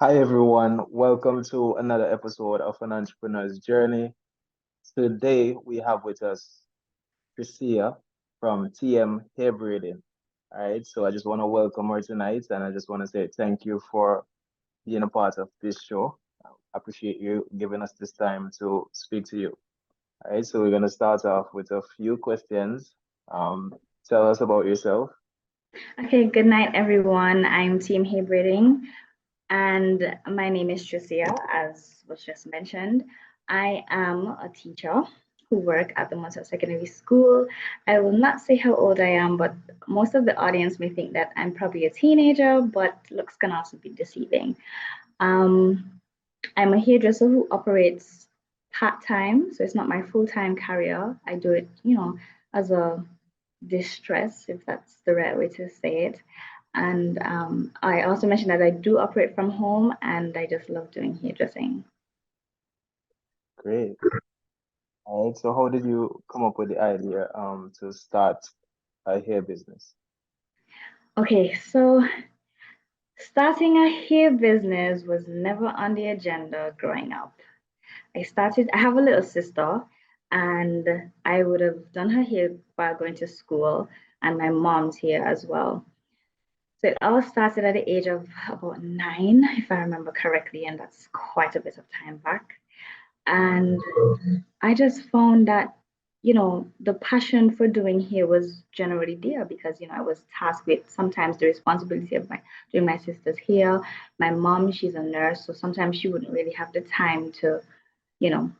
Hi everyone, welcome to another episode of An Entrepreneur's Journey. Today we have with us Triscia from TM Hair Braiding. All right, so I just want to welcome her tonight and I just want to say thank you for being a part of this show. I appreciate you giving us this time to speak to you. All right, so we're going to start off with a few questions. Um, Tell us about yourself. Okay, good night, everyone. I'm Team Hey Braiding, and my name is Triscia, as was just mentioned. I am a teacher who work at the Montauk Secondary School. I will not say how old I am, but most of the audience may think that I'm probably a teenager, but looks can also be deceiving. Um, I'm a hairdresser who operates part-time, so it's not my full-time career. I do it, as a distress, if that's the right way to say it. And I also mentioned that I do operate from home and I just love doing hairdressing. Great. All right, so how did you come up with the idea to start a hair business? Okay, so starting a hair business was never on the agenda growing up. I have a little sister, and I would have done her hair while going to school, and my mom's hair as well. So it all started at the age of about 9, if I remember correctly, and that's quite a bit of time back. And I just found that, the passion for doing hair was generally there because, I was tasked with sometimes the responsibility of doing my sister's hair. My mom, she's a nurse, so sometimes she wouldn't really have the time to, you know,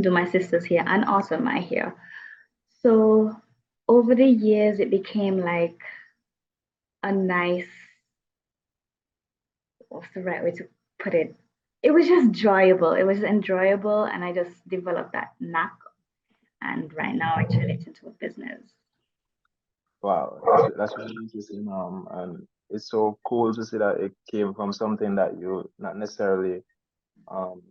do my sister's hair and also my hair. So over the years, it became like a nice, what's the right way to put it? It was just enjoyable. It was enjoyable, and I just developed that knack. And right now, I turn it into a business. Wow, that's really interesting. And it's so cool to see that it came from something that you not necessarily um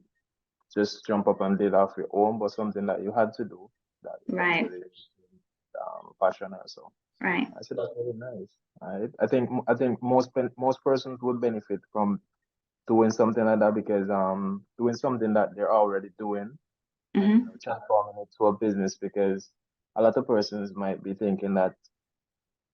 just jump up and did off your own, but something that you had to do that Right, eventually passion or so. right. I said that's really nice. I think most persons would benefit from doing something like that because doing something that they're already doing and Hmm. transforming it to a business because a lot of persons might be thinking that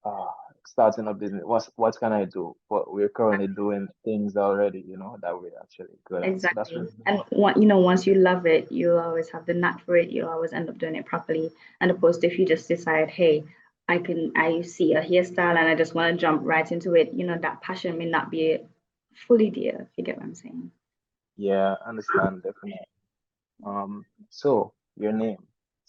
uh, starting a business. What can I do? But we're currently doing things already, that we're actually good at. So that's Exactly. really And nice. once you love it, you'll always have the knack for it. You'll always end up doing it properly. And opposed to if you just decide, hey, I see a hairstyle and I just want to jump right into it, that passion may not be fully there, if you get what I'm saying. Yeah, I understand definitely. So your name,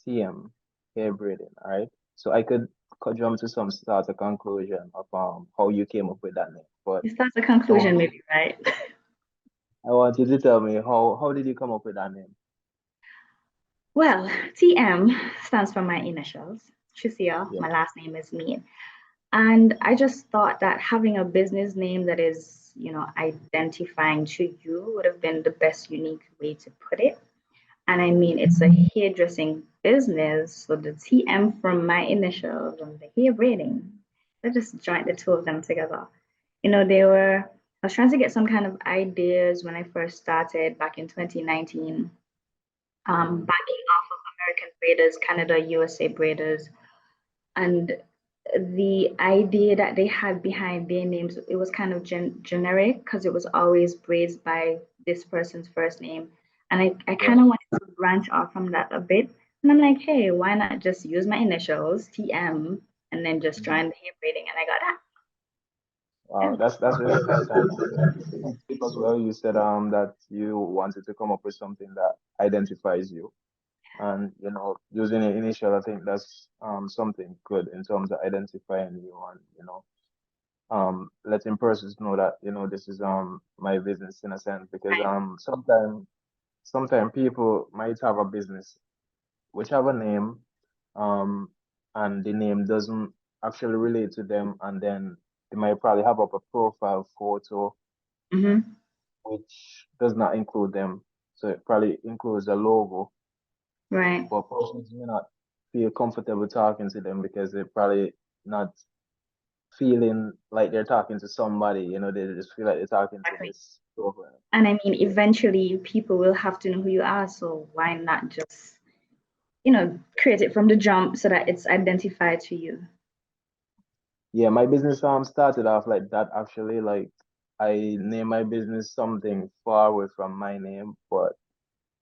TM, hair braiding, all right? So I could jump to some start a conclusion of how you came up with that name, but If that's a I conclusion, want maybe, right? I want you to tell me how did you come up with that name? Well, TM stands for my initials. Tricia, Yeah, my last name is Mead. And I just thought that having a business name that is, identifying to you would have been the best unique way to put it. And I mean, it's a hairdressing business, so the TM from my initials and the hair braiding, I just joined the two of them together. I was trying to get some kind of ideas when I first started back in 2019, mm, backing off of American braiders, Canada, USA braiders, and the idea that they had behind their names, it was kind of generic because it was always braids by this person's first name. And I kind yeah. of wanted to branch off from that a bit. And I'm like, hey, why not just use my initials, TM, and then just Mhm. join the hair braiding? And I got that. Wow, that's really nice. And it as well, you said that you wanted to come up with something that identifies you. And using an initial, I think that's something good in terms of identifying you and letting persons know that this is my business in a sense because Right. sometimes people might have a business which have a name um and the name doesn't actually relate to them, and then they might probably have up a profile photo Mm-hmm. which does not include them, so it probably includes a logo, Right. but persons may not feel comfortable talking to them because they're probably not feeling like they're talking to somebody, they just feel like they're talking to Exactly. this program. And I mean, eventually people will have to know who you are. So why not just, create it from the jump so that it's identified to you? Yeah, my business started off like that actually. Like I named my business something far away from my name, but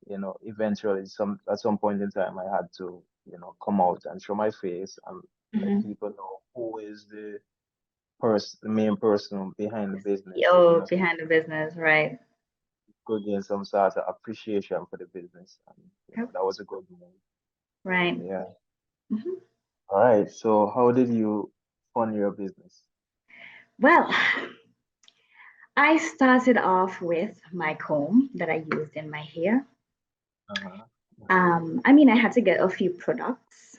eventually at some point in time I had to, come out and show my face and let Hmm. people know who is the main person behind the business, CEO behind the business, right? could gain some sort of appreciation for the business. And Yep. that was a good move. Right. Yeah. Hmm. All right. So how did you fund your business? Well, I started off with my comb that I used in my hair. Uh-huh. I mean, I had to get a few products.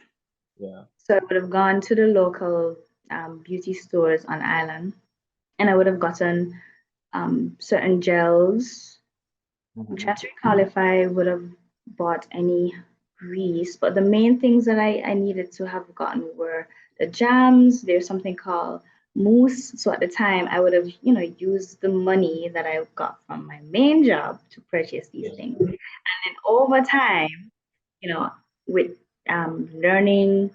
Yeah. So I would have gone to the local beauty stores on island, and I would have gotten certain gels. I'm Mm-hmm. trying to recall if I would have bought any grease, but the main things that I needed to have gotten were the jams. There's something called mousse. So at the time, I would have, used the money that I got from my main job to purchase these Yeah. things. And then over time, you know, with learning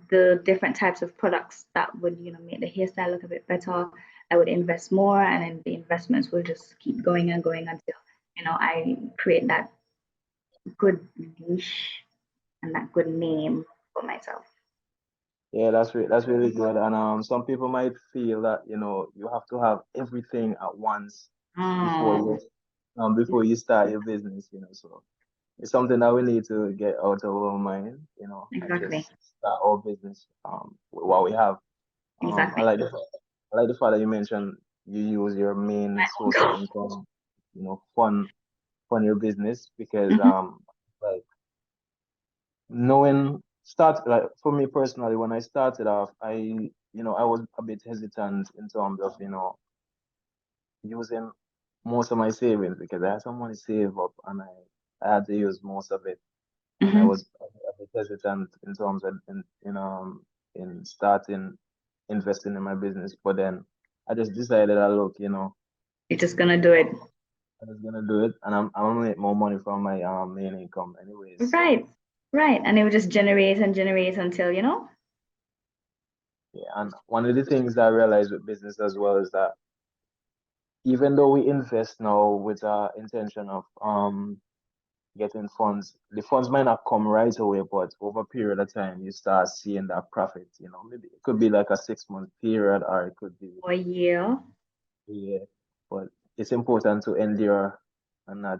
the different types of products that would, make the hairstyle look a bit better, I would invest more, and then the investments will just keep going and going until, I create that good niche and that good name for myself. Yeah, that's really good. And some people might feel that, you have to have everything at once before you Oh, before you start your business, so it's something that we need to get out of our mind, and exactly, just start our business with what we have. I exactly. like I like the fact that you mentioned you use your main source of income, fund your business because Mhm. like knowing start like for me personally when I started off I was a bit hesitant in terms of using most of my savings because I had some money saved up and I had to use most of it and I Mhm. was a bit hesitant in terms of in starting investing in my business, but then I just decided that look, You're just gonna do it. I'm just gonna do it and I'm gonna make more money from my main income anyways. So Right, right. And it would just generate and generate until, yeah, and one of the things that I realized with business as well is that even though we invest now with our intention of getting funds, the funds might not come right away, but over a period of time you start seeing that profit. Maybe it could be like a 6 month period or it could be for a year. a year. But it's important to endure and not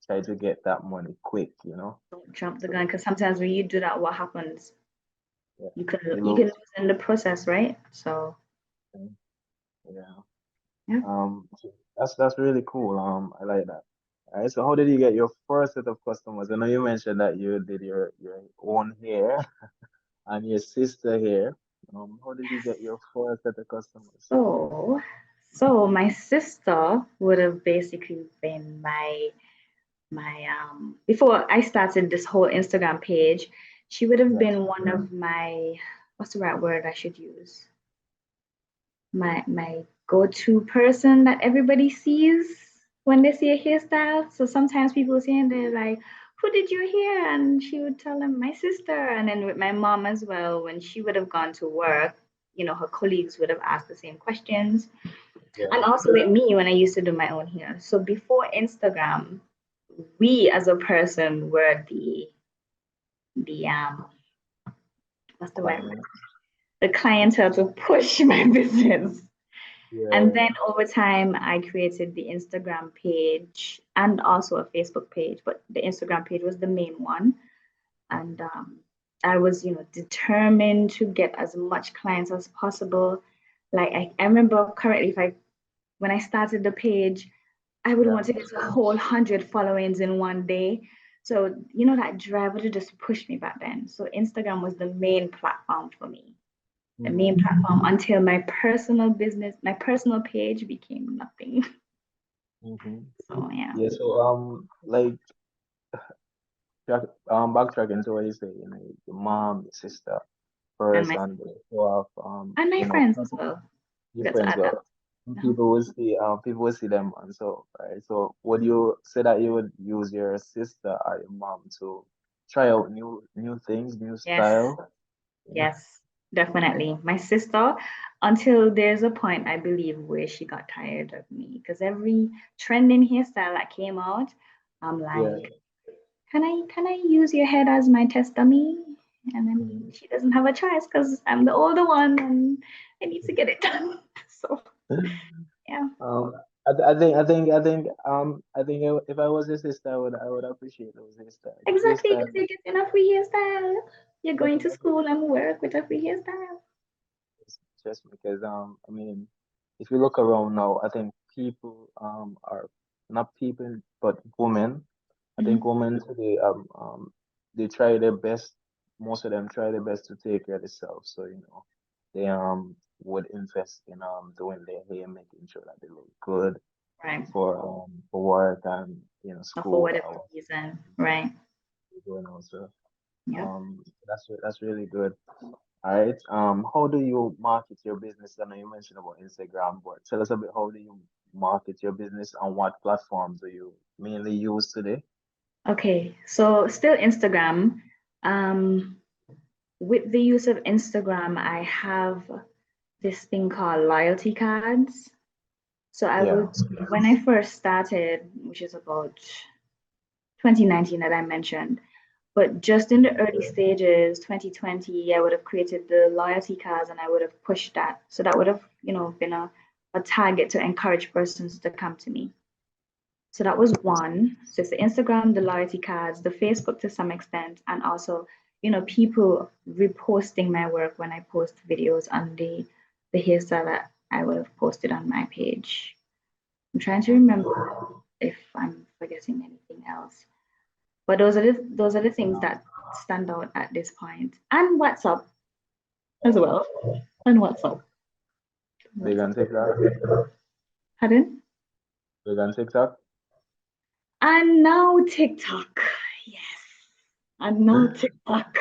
try to get that money quick. Don't jump the gun, So because sometimes when you do that, what happens? yeah, You can you you can lose. lose in the process, right? So Yeah. yeah. So that's really cool. I like that. All right. So how did you get your first set of customers? I know you mentioned that you did your own hair and your sister hair. How did you get your first set of customers? So, so my sister would have basically been my before I started this whole Instagram page, she would have Yeah. been one of my, what's the right word I should use? My go-to person that everybody sees when they see a hairstyle. So sometimes people see and they're like, "Who did your hair?" And she would tell them, "My sister." And then with my mom as well, when she would have gone to work, her colleagues would have asked the same questions. Yeah. And also with me when I used to do my own hair. So before Instagram, we as a person were the what's the right word? Client. The clientele to push my business. And then Yeah. over time, I created the Instagram page and also a Facebook page, but the Instagram page was the main one. And I was, determined to get as much clients as possible. Like I remember currently, if I when I started the page, I would Yeah. want to get a whole 100 followings in one day. So, that drive would have just pushed me back then. So Instagram was the main platform for me, the Mm-hmm. main platform until my personal page became nothing. Mm-hmm. So yeah. Yeah. So like backtracking to what you say, your mom, your sister. and my person, show off, and my you know, friends as people, well. your Got to friends add that. well. Uh-huh. People will see them, and so, right. So, would you say that you would use your sister or your mom to try out new things, new Yes, style? Yeah, yes, definitely. My sister, until there's a point I believe where she got tired of me because every trending hairstyle that came out, I'm yeah. like, can I use your head as my test dummy? And then Mhm. she doesn't have a choice because I'm the older one and I need to get it done. So yeah, Um, if I was your sister, I would appreciate those hairstyles. Those exactly. Because hairstyles, you're getting a free hairstyle. You're going to definitely. school and work with a free hairstyle. Just because I mean, if you look around now, I think people are not people but women. I think Mhm. women today they try their best. Most of them try their best to take care of themselves. So they would invest in doing their hair, making sure that they look good Right. for work and Or for school whatever or reason. Right. going also. Yep. That's really good. All right. How do you market your business? I know you mentioned about Instagram, but tell us a bit, how do you market your business and what platforms do you mainly use today? Okay. So still Instagram. Um, with the use of Instagram, I have this thing called loyalty cards. So I Yeah. would, when I first started, which is about 2019 that I mentioned, but just in the early stages, 2020, I would have created the loyalty cards and I would have pushed that. So that would have, been a target to encourage persons to come to me. So that was one. So it's the Instagram, the loyalty cards, the Facebook to some extent, and also, people reposting my work when I post videos on the hairstyle that I would have posted on my page. I'm trying to Mhm. remember if I'm forgetting anything else. But those are the things that stand out at this point. And WhatsApp as well. And WhatsApp. Big on WhatsApp. TikTok. Pardon? Big on TikTok. And now TikTok. Yes. And now TikTok.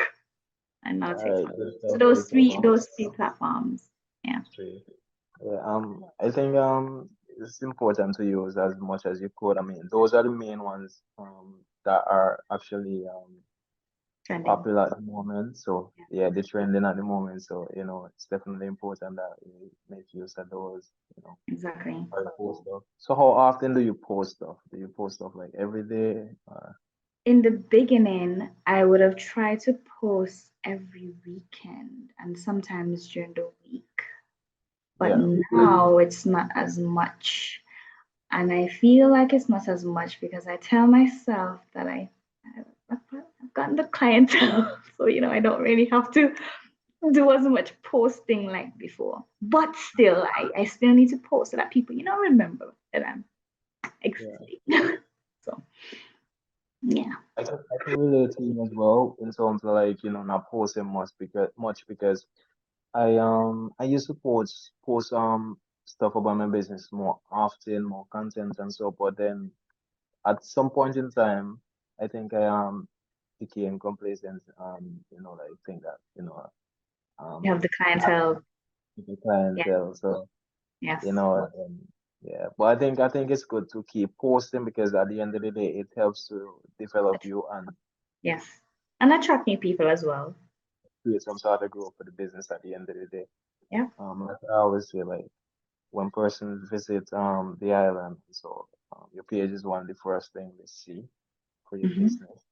And now All right, TikTok. good So stuff. those TikTok. three those three platforms. Yeah. Straight. Yeah, I think it's important to use as much as you could. I mean, those are the main ones that are actually Trending. popular at the moment. So Yeah. yeah, they're trending at the moment. So it's definitely important that you make use of those. Exactly. Or post stuff. So how often do you post stuff? Do you post stuff like every day? In the beginning, I would have tried to post every weekend and sometimes during the week. But Yeah, now it's not as much. And I feel like it's not as much because I tell myself that I've gotten the clientele. So, I don't really have to do as much posting like before. But still, I still need to post so that people, remember that I'm yeah. existing. So, yeah. I can relate to you as well in terms of like not posting much because I used to post stuff about my business more often, more content and so, but then at some point in time, I think I became complacent. Like think that You have um the I clientele. the Yeah. clientele, so Yes. yeah. But I think it's good to keep posting because at the end of the day, it helps to develop you and Yes. And attract new people as well. create some sort of growth for the business at the end of the day. Yeah. Like I always say, like when persons visit the island, so your page is one of the first thing they see for your Hmm. business,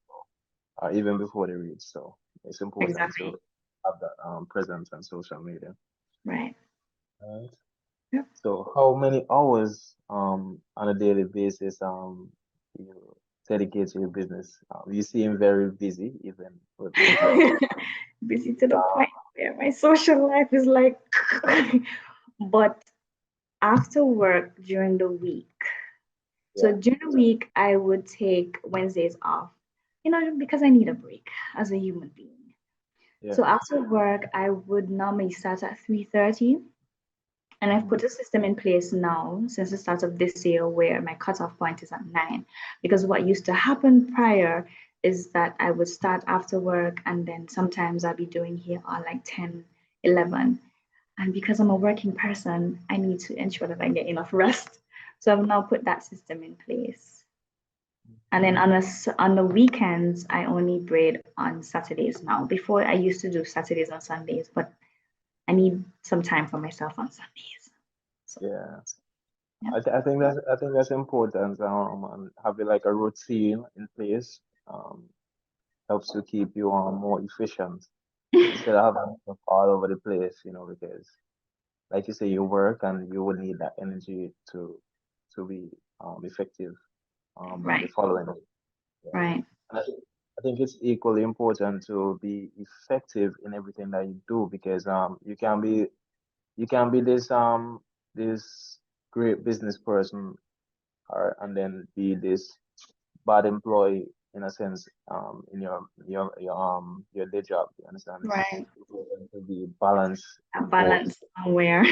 even before they reach. So it's important to Exactly. have that presence on social media. Right. Right. Yep. So how many hours on a daily basis you dedicate to your business? You seem very busy, even with your Busy to the um, point where my social life is like, but after work during the week. So yeah, during the week, I would take Wednesdays off, because I need a break as a human being. yeah. So after work, I would normally start at 3:30. And I've Mhm. put a system in place now since the start of this year where my cutoff point is at 9. Because what used to happen prior is that I would start after work and then sometimes I'll be doing here at like 10, 11. And because I'm a working person, I need to ensure that I get enough rest. So I've now put that system in place. And then on the weekends, I only braid on Saturdays now. Before I used to do Saturdays and Sundays, but I need some time for myself on Sundays. So Yeah. yeah, I think that's important. And having like a routine in place helps to keep you more efficient instead of having stuff all over the place, you know, because like you say, you work and you will need that energy to be effective the right, following day. Yeah. right, And I think it's equally important to be effective in everything that you do because you can be this great business person or and then be this bad employee in a sense in your day job. You understand? It's right. important to be balanced A in both. balance somewhere.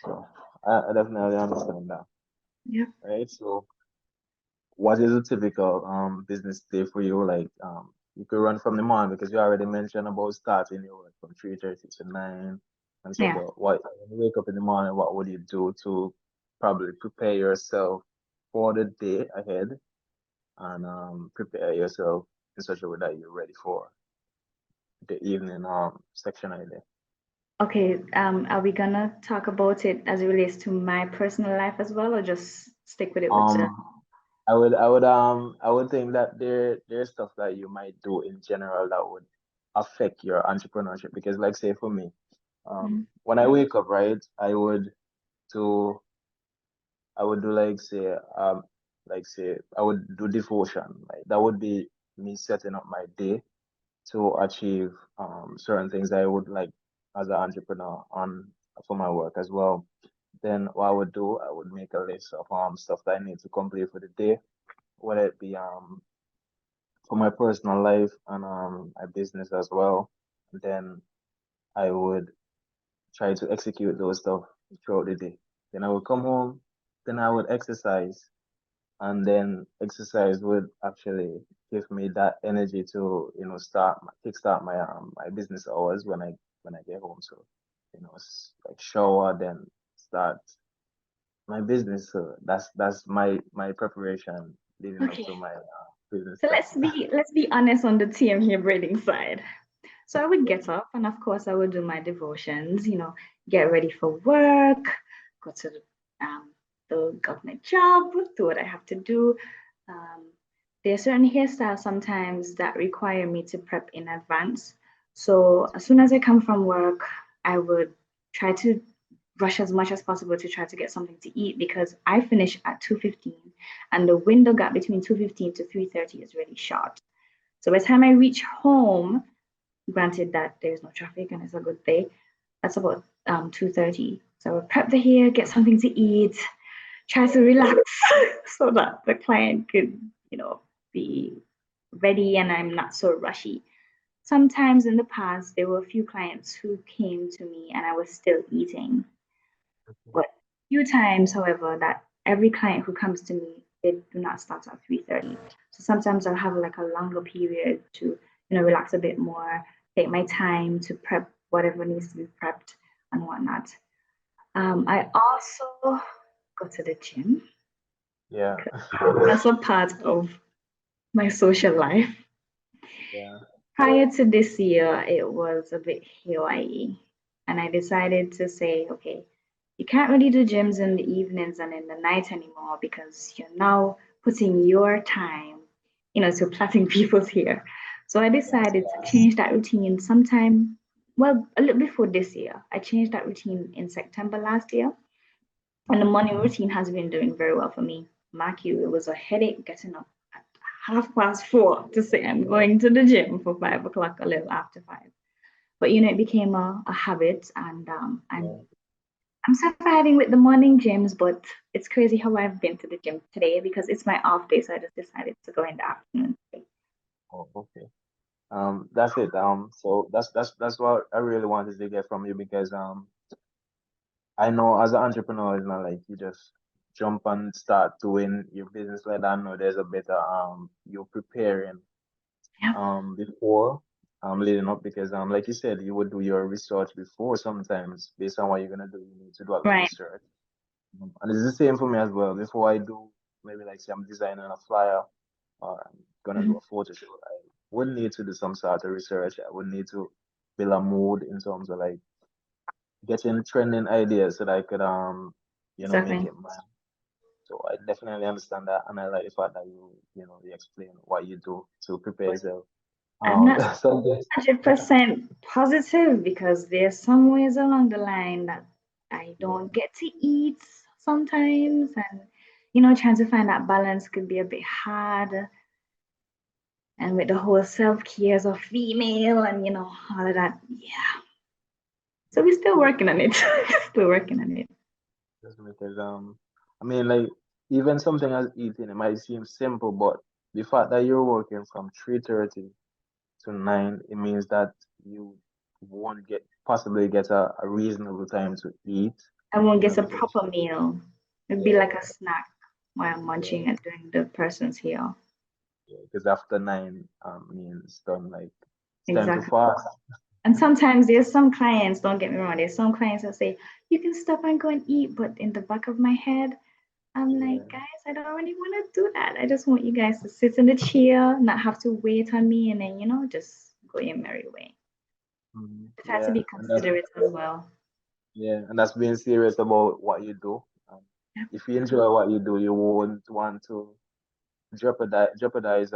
So I definitely understand that. Yeah, Right. So what is a typical business day for you? Like you could run from the morning because you already mentioned about starting your work from 3:30 to 9 and so yeah. but what when you wake up in the morning, what would you do to probably prepare yourself for the day ahead and prepare yourself in such a way that you're ready for the evening section of the day? Okay, are we gonna talk about it as it relates to my personal life as well, or just stick with it with the I would think that there's stuff that you might do in general that would affect your entrepreneurship because like say for me, Mhm. when I wake up, right, do I would do like say I would do devotion. Like that would be me setting up my day to achieve certain things that I would like as an entrepreneur on for my work as well. Then what I would do, I would make a list of stuff that I need to complete for the day, whether it be for my personal life and my business as well. Then I would try to execute those stuff throughout the day. Then I would come home, then I would exercise, and then exercise would actually give me that energy to kickstart my business hours when I get home. So like shower, then start my business. So that's my preparation leading up Okay. to my business So start. let's be honest on the TM braiding side. So I would get up and of course I would do my devotions, get ready for work, go to the government job, do what I have to do. Um, there are certain hairstyles sometimes that require me to prep in advance. So as soon as I come from work, I would try to rush as much as possible to try to get something to eat because I finish at 2:15 and the window gap between 2:15 to 3:30 is really short. So by the time I reach home, granted that there's no traffic and it's a good day, that's about 2:30. So I would prep the hair, get something to eat, try to relax so that the client could, be ready and I'm not so rushy. Sometimes in the past, there were a few clients who came to me and I was still eating. But few times, however, that every client who comes to me, they do not start at 3:30. So sometimes I'll have like a longer period to, relax a bit more, take my time to prep whatever needs to be prepped and whatnot. I also go to the gym Yeah, because that's a part of my social life. yeah, Prior to this year, it was a bit haywire, and I decided to say, okay, you can't really do gyms in the evenings and in the night anymore because you're now putting your time, to plaiting people's hair. So I yeah, decided to change that routine sometime, well, a little before this year. I changed that routine in September last year, and the morning routine has been doing very well for me. Mark you, it was a headache getting up at 4:30 to say I'm going to the gym for 5 o'clock, a little after 5. But it became a habit, and yeah. I'm surviving with the morning gyms. But it's crazy how I've been to the gym today because it's my off day, so I just decided to go in the afternoon. Oh, okay. That's it. So that's what I really wanted to get from you because I know as an entrepreneur, it's not like you just jump and start doing your business like that. No, there's a better you're preparing Yep. before leading up because like you said, you would do your research before sometimes based on what you're gonna do, you need to do a little Right. research. And it's the same for me as well. Before I do maybe like say I'm designing a flyer or I'm gonna do Mhm. a photo shoot, I would need to do some sort of research. I would need to build a mood in terms of like getting trending ideas so that I could make Exactly. it mine. So I definitely understand that, and I like the fact that you explain what you do to prepare yourself. I'm not So yes, 100% positive because there's some ways along the line that I yeah, don't get to eat sometimes, and trying to find that balance could be a bit hard. And with the whole self-care as a female and all of that, yeah. So we're still working on it. Still working on it. just because I mean like even something as eating, it might seem simple, but the fact that you're working from 3:30 to 9, it means that you won't possibly get a reasonable time to eat, I won't get a because proper meal. It'd be yeah, like a snack while I'm yeah, munching and doing the person's here. yeah, because after 9 means done like it's time to Exactly. fast. And sometimes there's some clients, don't get me wrong, there's some clients that say, you can stop and go and eat, but in the back of my head, I'm like, Yeah. guys, I don't really want to do that. I just want you guys to sit in the chair, not have to wait on me, and then, just go your merry way. I try to Yeah, be considerate as well. and that's being serious about what you do. Um, Yeah, if you enjoy what you do, you won't want to jeopardize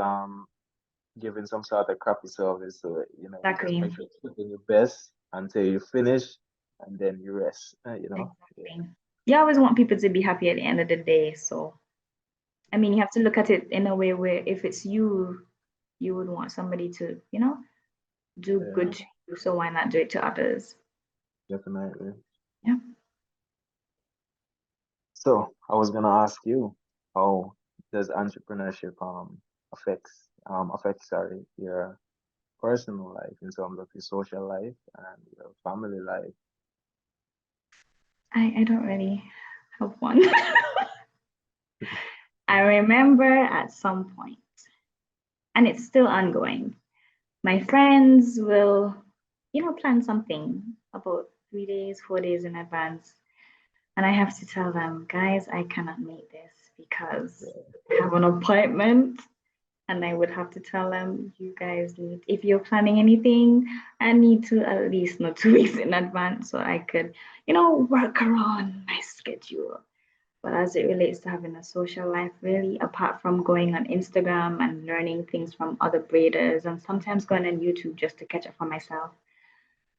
giving some sort of crappy service. So you just exactly. make sure you put in your best until you finish, and then you rest. Yeah, Exactly. You always want people to be happy at the end of the day. So, I mean, you have to look at it in a way where if it's you, you would want somebody to, do good yeah, to you. So why not do it to others? definitely. Yeah. So I was gonna ask you, how does entrepreneurship affect sorry your personal life in terms of your social life and your family life? I don't really have one. I remember at some point, and it's still ongoing. My friends will, plan something about 3 days, 4 days in advance. And I have to tell them, guys, I cannot make this because I have an appointment. And I would have to tell them, you guys need, if you're planning anything, I need to at least know 2 weeks in advance so I could, work around my schedule. But as it relates to having a social life, really, apart from going on Instagram and learning things from other breeders and sometimes going on YouTube just to catch up on myself,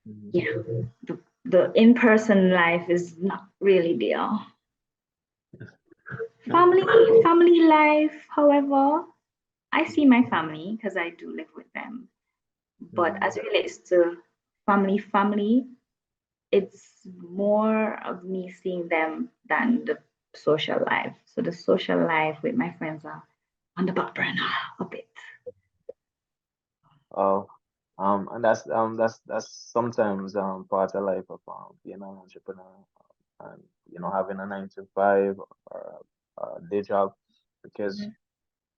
Mhm. yeah, the in-person life is not really there. Family life, however, I see my family because I do live with them. But as Mhm. it relates to family, it's more of me seeing them than the social life. So the social life with my friends are on the back burner a bit. Oh, and that's sometimes part of life of being an entrepreneur, and having a 9 to 5 or a day job, because Mhm.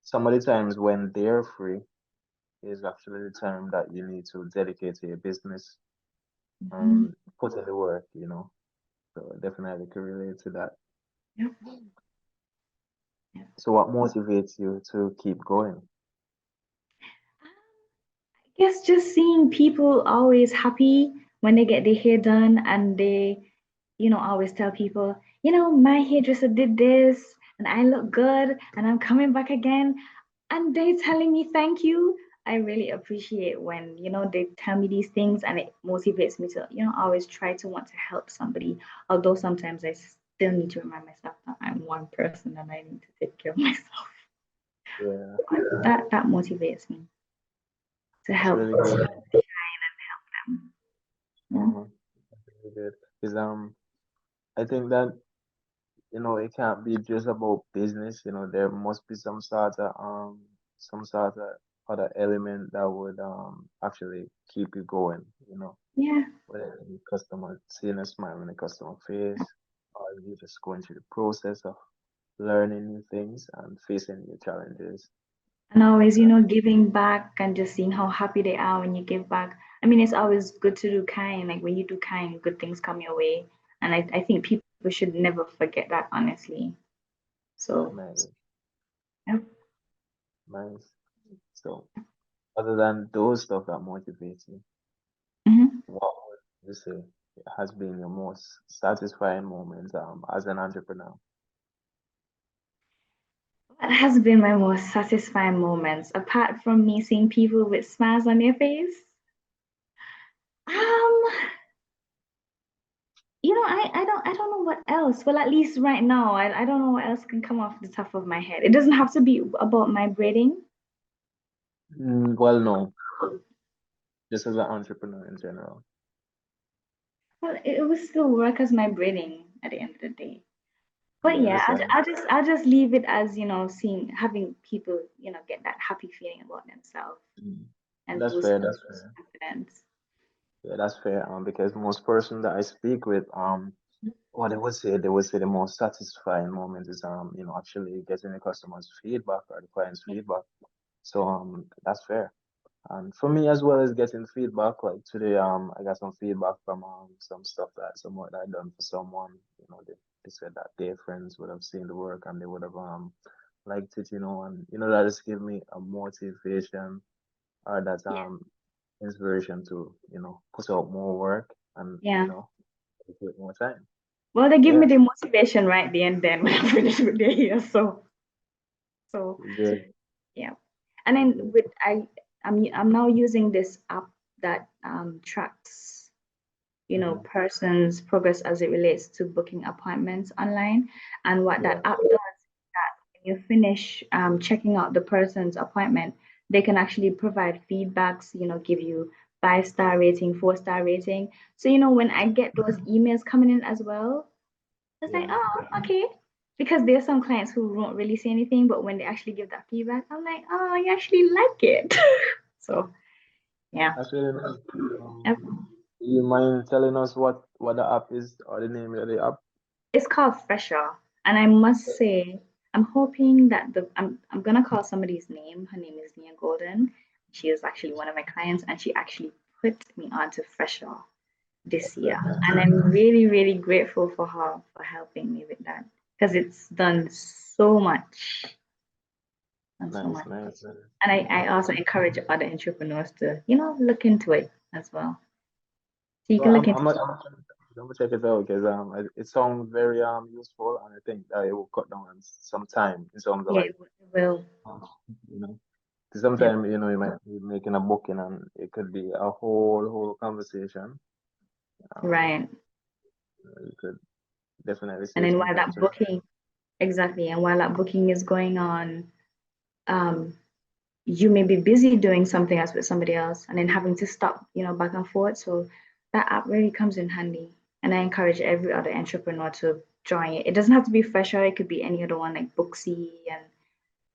some of the times when they're free is actually the time that you need to dedicate to your business Mhm. and put in the work. So definitely can relate to that. Yep. Yep. So what motivates you to keep going? I guess just seeing people always happy when they get their hair done and they, always tell people, my hairdresser did this and I look good and I'm coming back again. And they telling me thank you. I really appreciate when, they tell me these things and it motivates me to, always try to want to help somebody. Although sometimes I still need to remind myself that I'm one person and I need to take care of myself. Yeah, That motivates me to that's help really good. them. Yeah. Uh-huh. Really good. Because I think that it can't be just about business. There must be some sort of other element that would actually keep you going. Yeah. Whether it be customer seeing a smile on the customer face, or you just going through the process of. learning new things and facing new challenges. And always, Uh, giving back and just seeing how happy they are when you give back. I mean, it's always good to do kind. Like when you do kind, good things come your way. And I think people should never forget that, honestly. So, Definitely. yeah. Nice. So, other than those stuff that motivates you, Mhm. what would you say has been your most satisfying moment as an entrepreneur? What has been my most satisfying moments, apart from me seeing people with smiles on their face? Um, I don't know what else. Well, at least right now, I don't know what else can come off the top of my head. It doesn't have to be about my braiding. Well, no, just as an entrepreneur in general. Well, it was still work as my braiding at the end of the day. But Yeah, yeah, that's right. I'll just leave it as, seeing having people, get that happy feeling about themselves Mm. and That's boost fair. their That's fair. confidence. Yeah, that's fair. Because most person that I speak with, what they would say the most satisfying moment is actually getting the customer's feedback or the client's Yeah. feedback. So that's fair. And for me as well as getting feedback, like today I got some feedback from some stuff that some work that I done for someone. They said that their friends would have seen the work and they would have liked it, and that just give me a motivation or that Yeah. inspiration to, put out more work and, Yeah. take more time. Well, they give me Yeah, the motivation right the end then when I finish with their year. So good, yeah. And then good. I'm now using this app that tracks, Hmm. person's progress as it relates to booking appointments online. And what that Yeah, app does is that when you finish checking out the person's appointment, they can actually provide feedbacks, give you 5-star rating, 4-star rating. So, when I get those emails coming in as well, it's like, yeah. oh, okay. Because there's some clients who won't really say anything, but when they actually give that feedback, I'm like, oh, you actually like it. So, yeah. That's really nice. Yep. Do you mind telling us what the app is or the name of the app? It's called Fresher. And I must say, I'm hoping that I'm gonna call somebody's name. Her name is Nia Golden. She is actually one of my clients, and she actually put me onto Fresher this year. And I'm really, really grateful for her for helping me with that because it's done so much. Done so Nice, much. nice. And I also encourage other entrepreneurs to, look into it as well. So you Well, can look I'm into I'm gonna, I'm gonna check it out because it sounds very useful and I think that it will cut down on some time in terms of yeah, like it will. um, you know 'cause Yep. sometimes you might be making a booking and it could be a whole conversation. Um, Right. you could definitely And save then some while time that to it. booking, exactly, and while that booking is going on, um, you may be busy doing something else with somebody else and then having to stop, back and forth. So that app really comes in handy. And I encourage every other entrepreneur to join it. It doesn't have to be Fresher, it could be any other one like Booksy and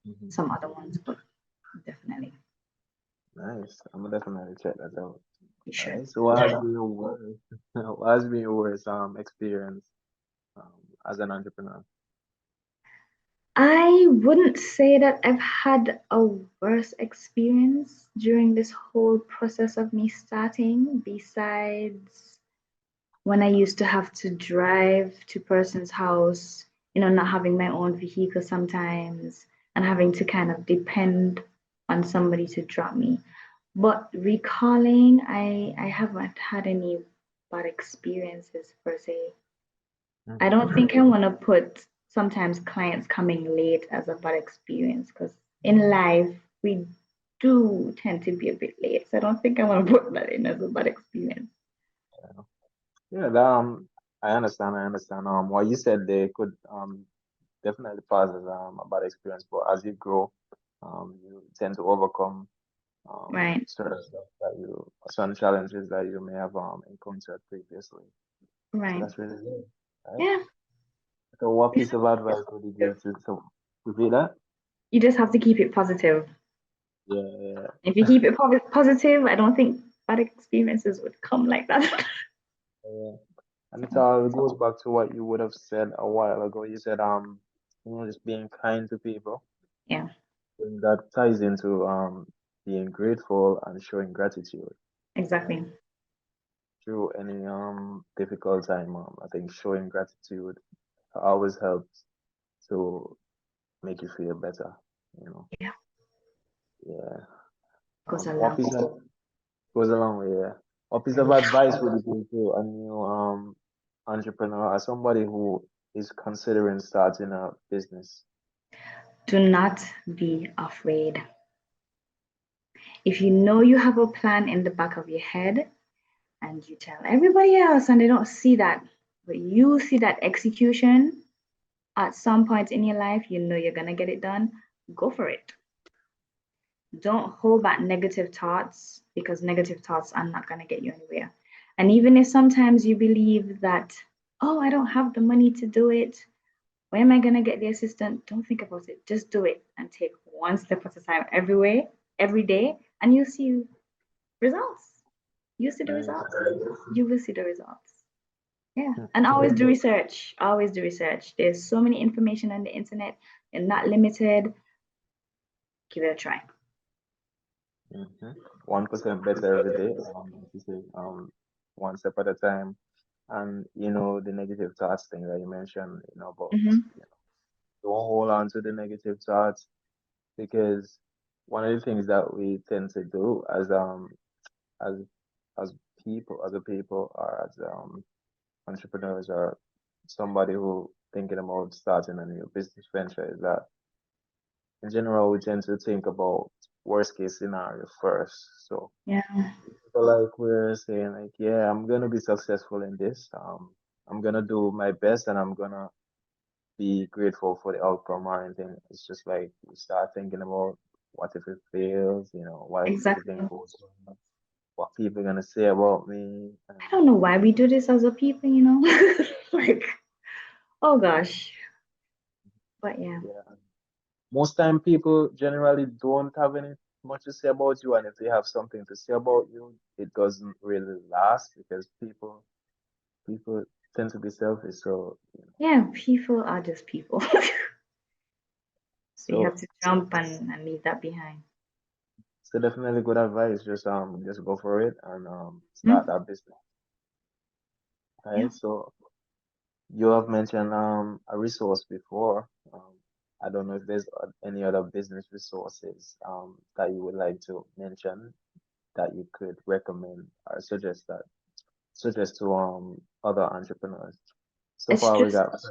Mhm. some other ones, but definitely Nice. I'm gonna definitely check that out. you All should. right. So what has been your worst what has been your worst experience um, as an entrepreneur? I wouldn't say that I've had a worse experience during this whole process of me starting, besides when I used to have to drive to person's house, not having my own vehicle sometimes and having to kind of depend on somebody to drop me. But recalling, I haven't had any bad experiences per se. I Mhm. don't think I want to put sometimes clients coming late as a bad experience because in life we do tend to be a bit late. So I don't think I want to put that in as a bad experience. Yeah, I understand. I understand. What you said they could definitely pass as a bad experience, but as you grow, you tend to overcome Right. certain challenges that you may have encountered previously. So Right. that's really good, right? Yeah. So what piece of advice would you give to repeat that? You just have to keep it positive. Yeah, yeah, If you keep it positive, I don't think bad experiences would come like that. yeah. And it all goes back to what you would have said a while ago. You said just being kind to people. Yeah, And that ties into being grateful and showing gratitude exactly. through any difficult time. I think showing gratitude always helps to make you feel better. You know, Yeah, yeah. goes a What long piece way. of goes a long way. Yeah. What piece of Yeah. advice would you give to a new entrepreneur or somebody who is considering starting a business? Do not be afraid. If you know you have a plan in the back of your head and you tell everybody else and they don't see that, but you see that execution at some point in your life, you know you're going to get it done, go for it. Don't hold back negative thoughts because negative thoughts are not going to get you anywhere. And even if sometimes you believe that, oh, I don't have the money to do it, where am I going to get the assistant? Don't think about it. Just do it and take one step at a time every day, and you'll see results. You see the Nice. results. You will see the results. Yeah. And always do research. Always do research. There's so many information on the internet. You're not limited. Give it a try. 1% better every day. Like you say, one step at a time. And the negative thoughts thing that you mentioned, about Hmm. you know, don't hold on to the negative thoughts because one of the things that we tend to do as as people or as entrepreneurs or somebody who thinking about starting a new business venture is that in general we tend to think about worst case scenario first. So Yeah. like we're saying like, yeah, I'm gonna be successful in this. I'm gonna do my best and I'm gonna be grateful for the outcome or anything. It's just like we start thinking about what if it fails, what if everything Exactly. goes wrong, what people gonna say about me, and I don't know why we do this as a people, like, oh gosh. But yeah. yeah. Most time people generally don't have any much to say about you, and if they have something to say about you, it doesn't really last because people tend to be selfish. So Yeah, people are just people. So you have so to jump and leave that behind. so definitely good advice. Just go for it and start Hmm? that business. Yeah. Right. So you have mentioned a resource before. I don't know if there's any other business resources that you would like to mention that you could recommend or suggest to other entrepreneurs. So It's far we just got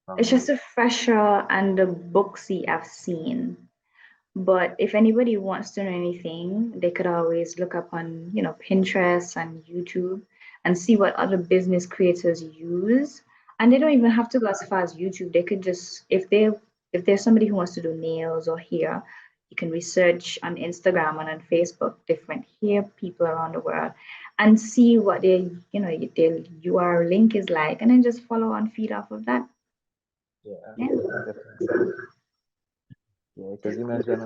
from it's just you. a fresher and the booksy I've seen. But if anybody wants to know anything, they could always look up on, Pinterest and YouTube and see what other business creators use. And they don't even have to go as far as YouTube. They could just, if there's somebody who wants to do nails or hair, you can research on Instagram and on Facebook different hair people around the world and see what their URL link is like, and then just follow and feed off of that. Yeah, Yeah, definitely. Yeah, because you mentioned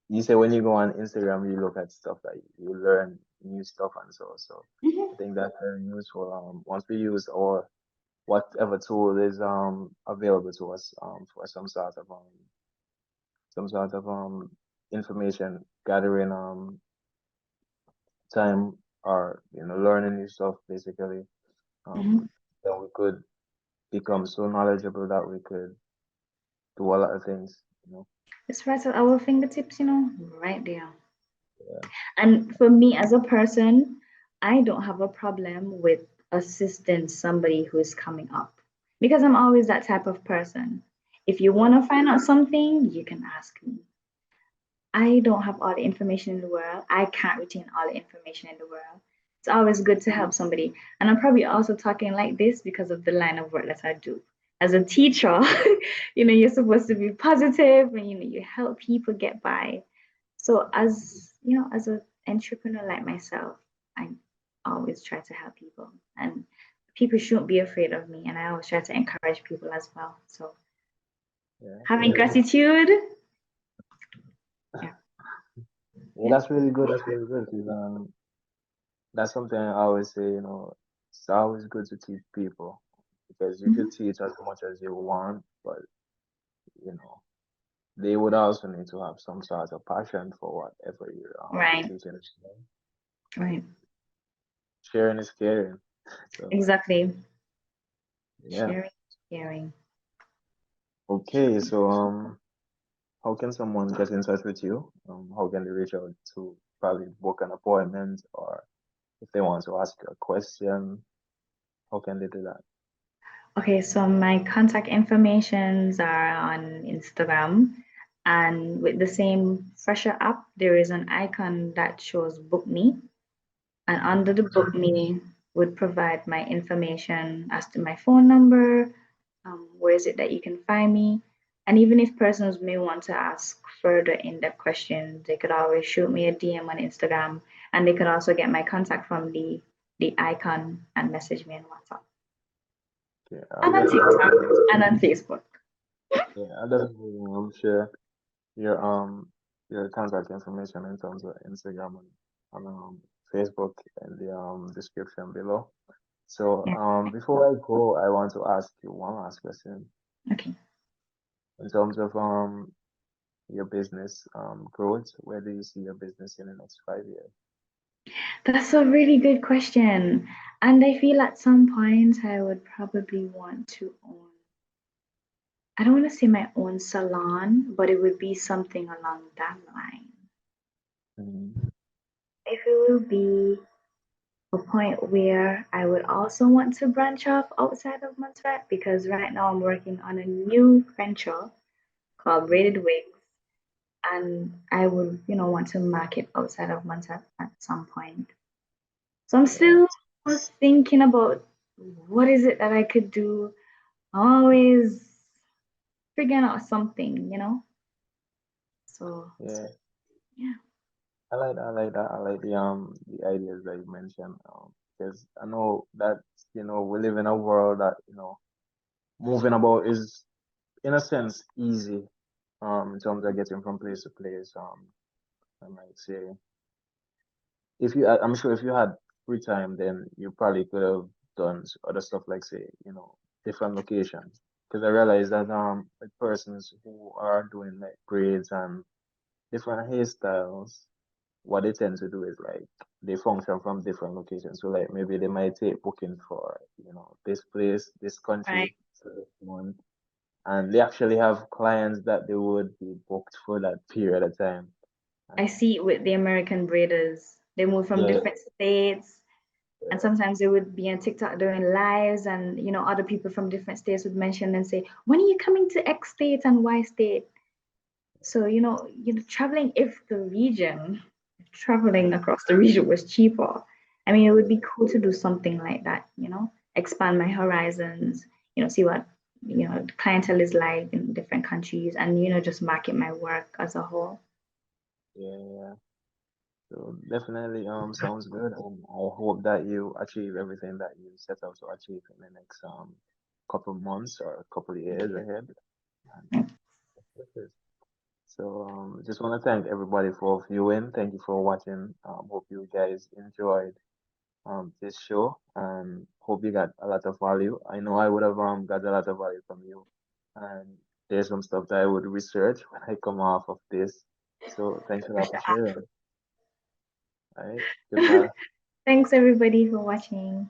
you say when you go on Instagram you look at stuff that you learn new stuff and so I hmm think that's very useful. Once we use or whatever tool is available to us for some sort of information gathering time or learning new stuff basically hmm um then we could become so knowledgeable that we could do a lot of things. it's right at our fingertips, right there. Yeah. And for me as a person, I don't have a problem with assisting somebody who is coming up because I'm always that type of person. If you want to find out something, you can ask me. I don't have all the information in the world. I can't retain all the information in the world. It's always good to help somebody. And I'm probably also talking like this because of the line of work that I do. As a teacher, you're supposed to be positive and you help people get by. So as an entrepreneur like myself, I always try to help people and people shouldn't be afraid of me. And I always try to encourage people as well. So Yeah, having gratitude, yeah, yeah, yeah. that's really good. That's really good. 'Cause, that's something I always say. It's always good to teach people because you could Mhm. teach as much as you want, but you know, they would also need to have some sort of passion for whatever you're Right, teaching them. right. Sharing is caring. So Exactly. yeah. Sharing, caring. Okay, so how can someone get in touch with you? How can they reach out to probably book an appointment, or if they want to ask you a question, how can they do that? Okay, so my contact informations are on Instagram, and with the same Fresher app, there is an icon that shows book me, and under the book me would provide my information as to my phone number, where is it that you can find me, and even if persons may want to ask further in-depth questions, they could always shoot me a DM on Instagram, and they could also get my contact from the icon and message me on WhatsApp Okay, and on TikTok and on Facebook. I'll definitely share your contact information in terms of Instagram and Facebook in the description below. So Yeah. before I go, I want to ask you one last question Okay. in terms of your business growth. Where do you see your business in the next 5 years? That's a really good question. And I feel at some point I would probably want to own, I don't want to say my own salon, but it would be something along that line. Mhm. If it will be a point where I would also want to branch off outside of Montserrat, because right now I'm working on a new venture called Mhm. Braided Wigs, and I would, want to market outside of Montserrat at some point. So I'm Yeah, still thinking about what is it that I could do. Always figuring out something. So yeah. yeah, I like that. I like that. I like the ideas that you mentioned. Because I know that we live in a world that moving about is in a sense easy. In terms of getting from place to place. I might say if I'm sure if you had free time, then you probably could have done other stuff like say different locations. Because I realize that like persons who are doing like braids and different hairstyles, what they tend to do is like they function from different locations. So like maybe they might take booking for this place, this country, right. for this month, and they actually have clients that they would be booked for that period of time. I And see it with the American braiders. They move from yeah, different states, and sometimes they would be on TikTok doing lives, and other people from different states would mention and say, "When are you coming to X state and Y state?" So traveling if traveling across the region was cheaper, I mean, it would be cool to do something like that. Expand my horizons, see what the clientele is like in different countries, and just market my work as a whole. yeah, yeah. So definitely sounds good. I hope that you achieve everything that you set out to achieve in the next couple months or a couple of years ahead. And that's it. So just want to thank everybody for viewing. Thank you for watching. Hope you guys enjoyed this show and hope you got a lot of value. I know I would have got a lot of value from you. And there's some stuff that I would research when I come off of this. So thanks a lot for sharing. All right. Goodbye. Thanks everybody for watching.